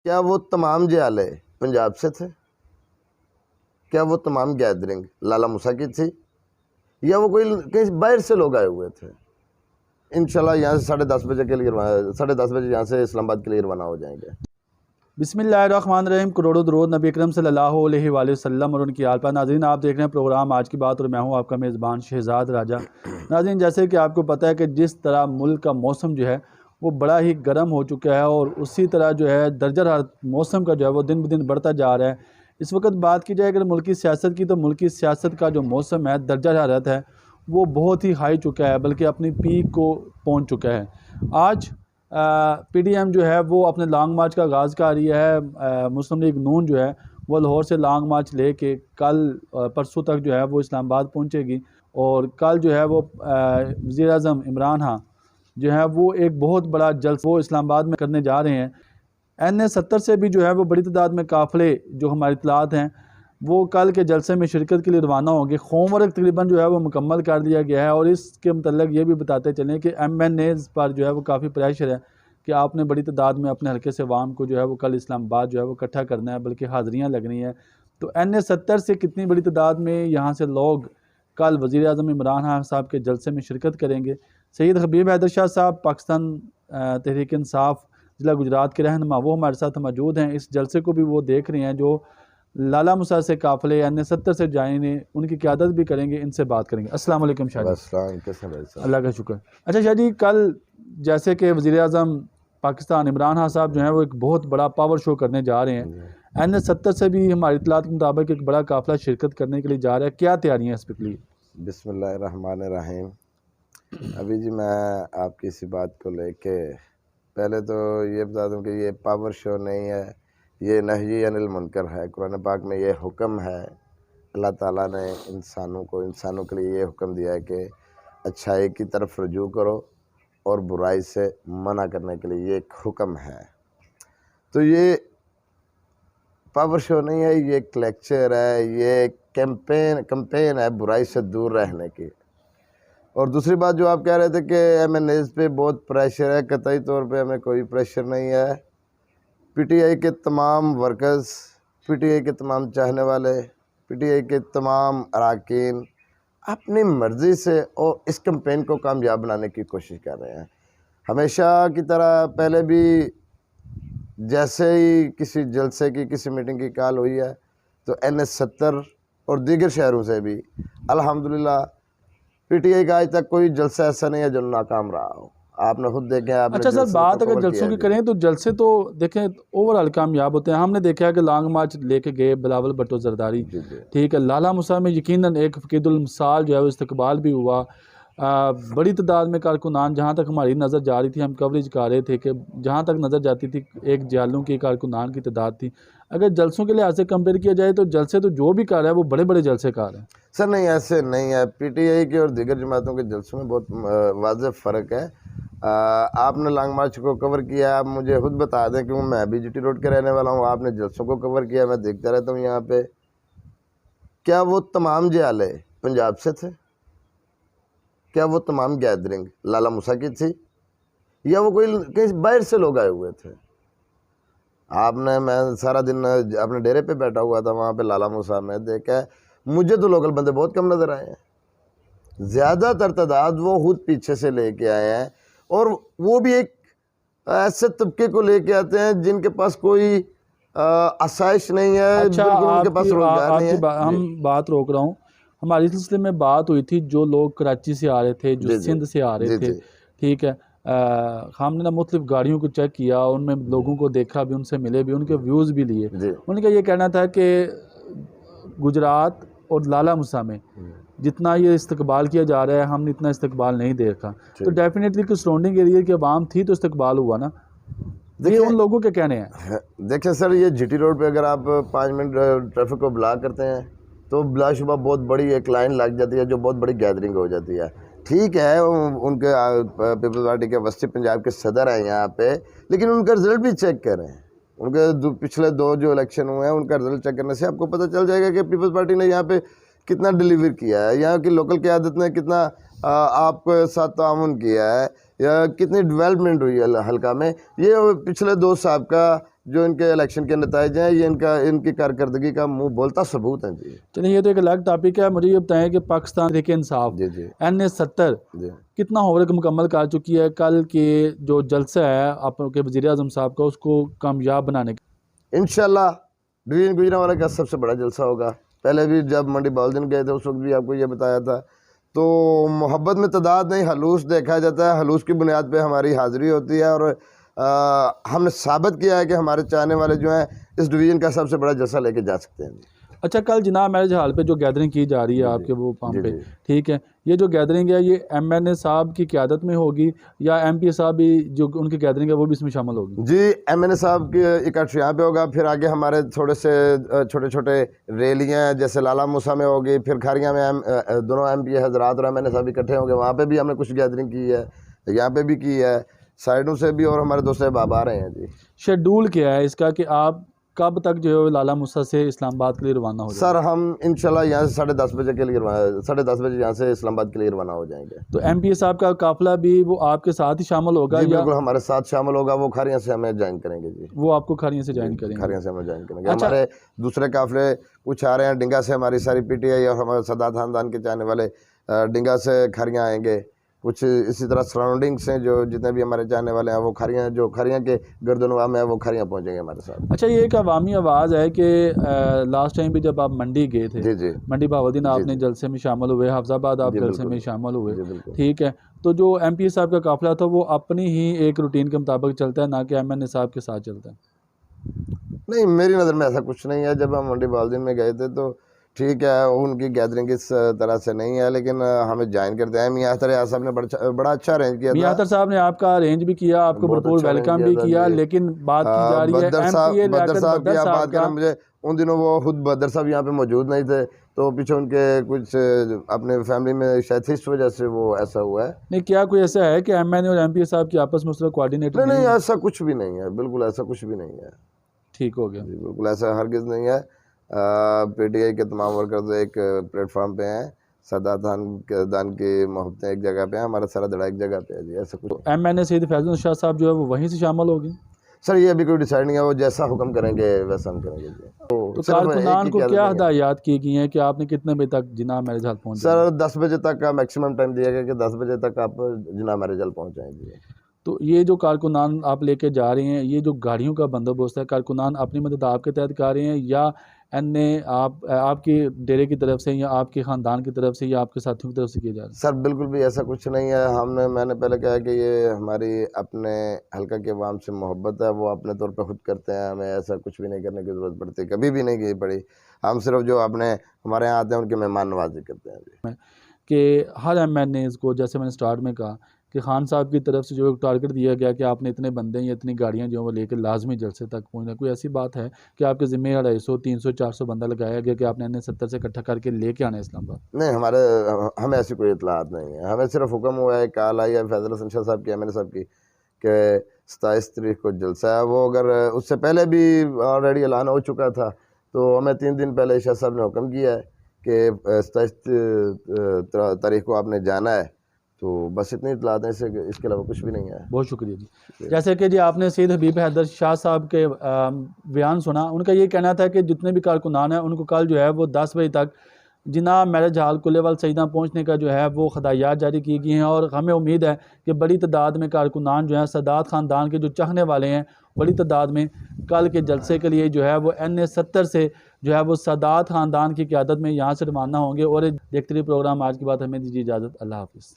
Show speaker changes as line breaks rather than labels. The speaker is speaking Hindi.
क्या वो तमाम जयाले पंजाब से थे? क्या वो तमाम गैदरिंग लाला मूसा की थी, या वो कोई कहीं बाहर से लोग आए हुए थे? इंशाल्लाह यहाँ से 10:30 बजे के लिए 10:30 बजे यहाँ से इस्लामाबाद के लिए रवाना हो जाएंगे।
बिस्मिल्लाहिर्रहमानिर्रहीम। करोड़ों दरूद नबी अकरम सल्लल्लाहु अलैहि वसल्लम और उनकी आल पर। नाज़रीन, आप देख रहे हैं प्रोग्राम आज की बात और मैं हूं आपका मेज़बान शहजाद राजा। नाज़रीन, जैसे कि आपको पता है कि जिस तरह मुल्क का मौसम जो है वो बड़ा ही गर्म हो चुका है और उसी तरह जो है दर्जा हरारत मौसम का जो है वो दिन ब दिन बढ़ता जा रहा है। इस वक्त बात की जाए अगर मुल्की सियासत की, तो मुल्की सियासत का जो मौसम है, दर्जा हरारत है, वो बहुत ही हाई चुका है, बल्कि अपनी पीक को पहुँच चुका है। आज PDM जो है वो अपने लॉन्ग मार्च का आगाज़ कर रही है। मुस्लिम लीग नून जो है वो लाहौर से लॉन्ग मार्च लेके कल परसों तक जो है वो इस्लामाबाद पहुंचेगी और कल जो है वो वज़ीर आज़म इमरान खान जो है वो एक बहुत बड़ा जलसा वो इस्लामाबाद में करने जा रहे हैं। NA-70 से भी जो है वो बड़ी तादाद में काफ़िले जो हमारी इत्तलात हैं वो कल के जलसे में शिरकत के लिए रवाना होंगे। होमवर्क तकरीबन जो है वो मुकम्मल कर दिया गया है और इसके मतलब ये भी बताते चलें कि MNAs पर जो है वो काफ़ी प्रेशर है कि आपने बड़ी तादाद में अपने हल्के से अवाम को जो है वो कल इस्लामाबाद जो है वो इकट्ठा करना है, बल्कि हाज़िरियाँ लगनी है। तो NA-70 से कितनी बड़ी तादाद में यहाँ से लोग कल वज़ीर आज़म इमरान खान साहब के जलसे में शिरकत करेंगे। सैयद हबीब हैदर शाह साहब पाकिस्तान तहरीक इंसाफ ज़िला गुजरात के रहनुमा, वो हमारे साथ मौजूद हैं। इस जलसे को भी वो देख रहे हैं जो लाला मूसा से काफ़िले NA-70 से जाएंगे, उनकी क़यादत भी करेंगे। इनसे बात करेंगे। अस्सलाम वालेकुम शाह जी। अल्लाह का शुक्र। अच्छा शाह जी, कल जैसे कि वज़ीर आज़म पाकिस्तान इमरान खान साहब जो हैं वो एक बहुत बड़ा पावर शो करने जा रहे हैं। NA-70 से भी हमारी इत्तलात के मुताबिक एक बड़ा काफ़िला शिरकत करने के लिए जा रहा है। क्या तैयारियाँ हैं इसके लिए?
बिस्मिल्लाहिर्रहमानिर्रहीम। अभी जी मैं आपकी इसी बात को लेके पहले तो ये बता दूं कि ये पावर शो नहीं है, ये नही अनिल मुनकर है। कुरान पाक में ये हुक्म है, अल्लाह ताला ने इंसानों के लिए ये हुक्म दिया है कि अच्छाई की तरफ रुजू करो और बुराई से मना करने के लिए ये एक हुक्म है। तो ये पावर शो नहीं है, ये एक लेक्चर है, ये कैंपेन है बुराई से दूर रहने की। और दूसरी बात जो आप कह रहे थे कि MNAs पे बहुत प्रेशर है, कतई तौर पे हमें कोई प्रेशर नहीं है। PTI के तमाम वर्कर्स, PTI के तमाम चाहने वाले, PTI के तमाम अरकान अपनी मर्ज़ी से और इस कैंपेन को कामयाब बनाने की कोशिश कर रहे हैं। हमेशा की तरह पहले भी जैसे ही किसी जलसे की, किसी मीटिंग की कॉल हुई है तो NA-70 और दीगर शहरों से भी अल्हम्दुलिल्लाह PTI का आज तक कोई जलसा ऐसा नहीं है जो नाकाम रहा हो। आपने खुद देखा।
अच्छा सर, बात अगर जलसों की करें तो जलसे तो देखें ओवरऑल कामयाब होते हैं। हमने देखा है कि लॉन्ग मार्च लेके गए बिलावल भुट्टो जरदारी, ठीक है। लाला मूसा में यकीनन एक फ़कीदुल मिसाल जो है वो इस्तकबाल भी हुआ। बड़ी तादाद में कारकुनान, जहाँ तक हमारी नज़र जा रही थी, हम कवरेज कर रहे थे कि जहाँ तक नज़र जाती थी एक जालों की कारकुनान की तादाद थी। अगर जलसों के लिहाज से कंपेयर किया जाए तो जलसे तो जो भी कर रहा है वो बड़े बड़े जलसे कर रहे हैं।
सर नहीं, ऐसे नहीं है। PTI के और दीगर जमातों के जलसों में बहुत वाज़ेह फ़र्क है। आपने लॉन्ग मार्च को कवर किया, आप मुझे खुद बता दें क्योंकि मैं भी GT रोड के रहने वाला हूँ। आपने जलसों को कवर किया, मैं देखता रहता हूँ यहाँ पे। क्या वो तमाम जयाले पंजाब से थे? क्या वो तमाम गैदरिंग लाला मूसा की थी, या वो कोई कहीं बाहर से लोग आए हुए थे? मैं सारा दिन अपने डेरे पे बैठा हुआ था, वहाँ पे लाला मूसा में देखा, मुझे तो लोकल बंदे बहुत कम नज़र आए हैं। ज़्यादातर तादाद वो खुद पीछे से लेके आए हैं और वो भी एक ऐसे तबके को लेके आते हैं जिनके पास कोई आसाइश नहीं है।
अच्छा,
उनके पास रोजगार नहीं है।
हम बात रोक रहा हूँ। हमारी सिलसिले में बात हुई थी जो लोग कराची से आ रहे थे, जो सिंध से आ रहे थे, ठीक है। हमने ना मुख्तलिफ गाड़ियों को चेक किया, उनमें लोगों को देखा भी, उनसे मिले भी, उनके व्यूज़ भी लिए। उनका ये कहना था कि गुजरात और लाला मूसा में जितना ये इस्तकबाल किया जा रहा है हमने इतना इस्तकबाल नहीं देखा। तो डेफिनेटली कि सराउंडिंग एरिया की आवाम थी तो इस्तकबाल हुआ ना। ये उन लोगों के कहने हैं।
देखिए सर, ये GT रोड पे अगर आप 5 मिनट ट्रैफिक को ब्लॉक करते हैं तो बिलाशुबा बहुत बड़ी एक लाइन लग जाती है जो बहुत बड़ी गैदरिंग हो जाती है। ठीक है, उनके पीपल्स पार्टी के वस्ती पंजाब के सदर हैं यहाँ पे, लेकिन उनका रिजल्ट भी चेक करें। उनके पिछले 2 जो इलेक्शन हुए हैं उनका रिजल्ट चेक करने से आपको पता चल जाएगा कि पीपल्स पार्टी ने यहाँ पे कितना डिलीवर किया है, यहाँ की लोकल क़यादत ने कितना आपके साथ ताउन किया है, या कितनी डेवलपमेंट हुई है हल्का में। ये पिछले 2 साल का जो इनके इलेक्शन के नतीजे हैं, ये इनकी कारकर्दगी का मुंह बोलता सबूत है जी।
चलिए, ये तो एक अलग टॉपिक है। मुझे ये बताएं कि पाकिस्तान तहरीक इंसाफ
जी जी
NA-70
जी।
कितना होमवर्क मुकम्मल कर चुकी है? कल के जो जलसा है आपके वज़ीर आज़म साहब का, उसको कामयाब बनाने का
इंशाल्लाह डिवीज़न गुजरांवाला का सबसे बड़ा जलसा होगा। पहले भी जब मंडी बाउद्दीन गए थे उस वक्त भी आपको ये बताया था। तो मोहब्बत में तादाद नहीं, हलूस देखा जाता है, हलूस की बुनियाद पे हमारी हाज़िरी होती है। और हमने साबित किया है कि हमारे चाहने वाले जो हैं इस डिवीज़न का सबसे बड़ा जलसा लेके जा सकते हैं।
अच्छा, कल जनाब मैरिज हॉल पे जो गैदरिंग की जा रही है आपके वो फार्म पे, ठीक है, ये जो गैदरिंग है ये MNA साहब की क़यादत में होगी या MP साहब भी जो उनकी गैदरिंग है वो भी इसमें शामिल होगी? जी,
MNA साहब की इकट्ठ यहाँ पे होगा, फिर आगे हमारे थोड़े से छोटे छोटे रैलियाँ जैसे लाला मूसा में होगी, फिर खारिया में दोनों MP हजरात और MNA साहब इकट्ठे होंगे, वहाँ पे भी हमने कुछ गैदरिंग की है, यहाँ पे भी की है, साइडों से भी, और हमारे दोस्त साहब आ रहे हैं जी।
शेड्यूल क्या है इसका कि आप कब तक जो है लाला मूसा से इस्लामाबाद के लिए रवाना हो जाएंगे?
सर हम इंशाल्लाह यहाँ से 10:30 बजे के लिए 10:30 बजे यहाँ से इस्लामाबाद के लिए रवाना हो जाएंगे।
तो MP साहब का काफिला भी वो आपके साथ ही शामिल होगा?
जी बिल्कुल हमारे साथ शामिल होगा, वो खारिया से हमें ज्वाइन करेंगे जी।
वो आपको खारिया से ज्वाइन करेंगे?
खारिया से हमें ज्वाइन करेंगे।
अच्छा।
हमारे दूसरे काफिले कुछ आ रहे हैं डिंगा से, हमारी सारी PTI और हमारे सदात खानदान के चाहने वाले डिंगा से खारिया आएंगे, कुछ इसी तरह सराउंडिंग से जो जितने भी हमारे चाहने वाले हैं वो खारियाँ, जो खारियाँ के गर्दनवा में है वो खारियाँ पहुँचेंगे हमारे साथ।
अच्छा, ये एक अवामी आवाज़ है कि लास्ट टाइम भी जब आप मंडी गए थे,
जी जी,
मंडी बहाउद्दीन आपने जलसे में शामिल हुए, हफ्जाबाद आप जलसे में शामिल हुए, ठीक है, तो जो MP साहब का काफिला था वो अपनी ही एक रूटीन के मुताबिक चलता है, ना कि MNA साहब के साथ चलता है?
नहीं, मेरी नज़र में ऐसा कुछ नहीं है। जब हम मंडी बहाउद्दीन में गए थे तो ठीक है, उनकी गैदरिंग इस तरह से नहीं है, लेकिन हमें ज्वाइन करते हैं। मियां अख्तर साहब ने बड़ा अच्छा अरेंज किया था।
मियां अख्तर साहब ने आपका अरेंज भी किया, आपको भरपूर वेलकम भी किया, लेकिन बात की जा रही है
बदर साहब की आप बात करें, मुझे उन दिनों वो खुद बदर साहब यहाँ पे मौजूद नहीं थे, तो पीछे उनके कुछ अपने फैमिली में शायद इस वजह से वो ऐसा हुआ है।
नहीं, क्या कोई ऐसा है कि MNA और MP साहब की आपस में उसका कोऑर्डिनेटर?
नहीं, ऐसा कुछ भी नहीं है, बिल्कुल ऐसा कुछ भी नहीं है।
ठीक हो गया,
बिल्कुल ऐसा हरगिज़ नहीं है। PTI के तमाम वर्कर्स एक प्लेटफॉर्म पे हैं, सदात खानदान की मोहब्बतें एक जगह पे हैं, हमारा सारा धड़ा एक जगह पे है जी। ऐसा कुछ
MNA सईद फैज़ल शाह साहब जो है वो वहीं से शामिल होगी?
सर ये अभी कोई डिसाइड नहीं है, वो जैसा हुक्म करेंगे वैसा हम करेंगे जी।
तो कारकुनान को क्या हिदायत की गई है कि आपने कितने बजे तक जिना मैरिज हॉल पहुँच?
सर 10 बजे तक का मैक्सिमम टाइम दिया गया कि 10 बजे तक आप जिना मैरिज हॉल पहुँच जाएंगे।
तो ये जो कारकुनान आप लेके जा रहे हैं, ये जो गाड़ियों का बंदोबस्त है, कारकुनान अपनी मदद आपके तहत कर रहे हैं या NA आपकी डेरे की तरफ से या आपके ख़ानदान की तरफ से या आपके साथियों की तरफ से किया जा रहा है?
सर बिल्कुल भी ऐसा कुछ नहीं है। मैंने पहले कहा कि ये हमारी अपने हल्का के अवाम से मोहब्बत है, वो अपने तौर पे खुद करते हैं, हमें ऐसा कुछ भी नहीं करने की ज़रूरत पड़ती, कभी भी नहीं की पड़ी। हम सिर्फ जो अपने हमारे यहाँ आते हैं उनके मेहमान नवाजी करते हैं
कि हर MNAs को, जैसे मैंने स्टार्ट में कहा कि खान साहब की तरफ से जो एक टारगेट दिया गया कि आपने इतने बंदे या इतनी गाड़ियाँ जो वो लेकर लाजमी जलसे तक पहुँचना, कोई ऐसी बात है कि आपके ज़िम्मे 250, 300, 400 बंदा लगाया गया कि आपने NA-70 से इकट्ठा करके लेके आना है इस्लामाबाद?
नहीं, हमें ऐसी कोई इतलात नहीं है। हमें सिर्फ हुक्म हुआ है, कॉल आई है फैज़ल हसन शाह साहब की, MNA साहब की, कि 27 तारीख को जलसा है। वो अगर उससे पहले भी ऑलरेडी ऐलान हो चुका था, तो हमें 3 दिन पहले शाह साहब ने हुक्म किया है कि 27 तारीख को आपने जाना है। तो बस इतनी इतलात है, इसके अलावा कुछ भी नहीं है।
बहुत शुक्रिया जी। जैसे कि जी आपने सैयद हबीब हैदर शाह साहब के बयान सुना, उनका ये कहना था कि जितने भी कारकुनान हैं उनको कल जो है वो 10 बजे तक जिना मैरिज हॉल कुल्लेवाल सईदा पहुंचने का जो है वो हदायत जारी की गई हैं, और हमें उम्मीद है कि बड़ी तादाद में कारकुनान जो हैं सदात ख़ानदान के जो चाहने वाले हैं, बड़ी तादाद में कल के जलसे के लिए जो है वो NA-70 से जो है वो सदात ख़ानदान की क़यादत में यहाँ से रवाना होंगे। और देखते रहिए प्रोग्राम आज की बात, हमें दीजिए इजाज़त, अल्लाह हाफ़िज़।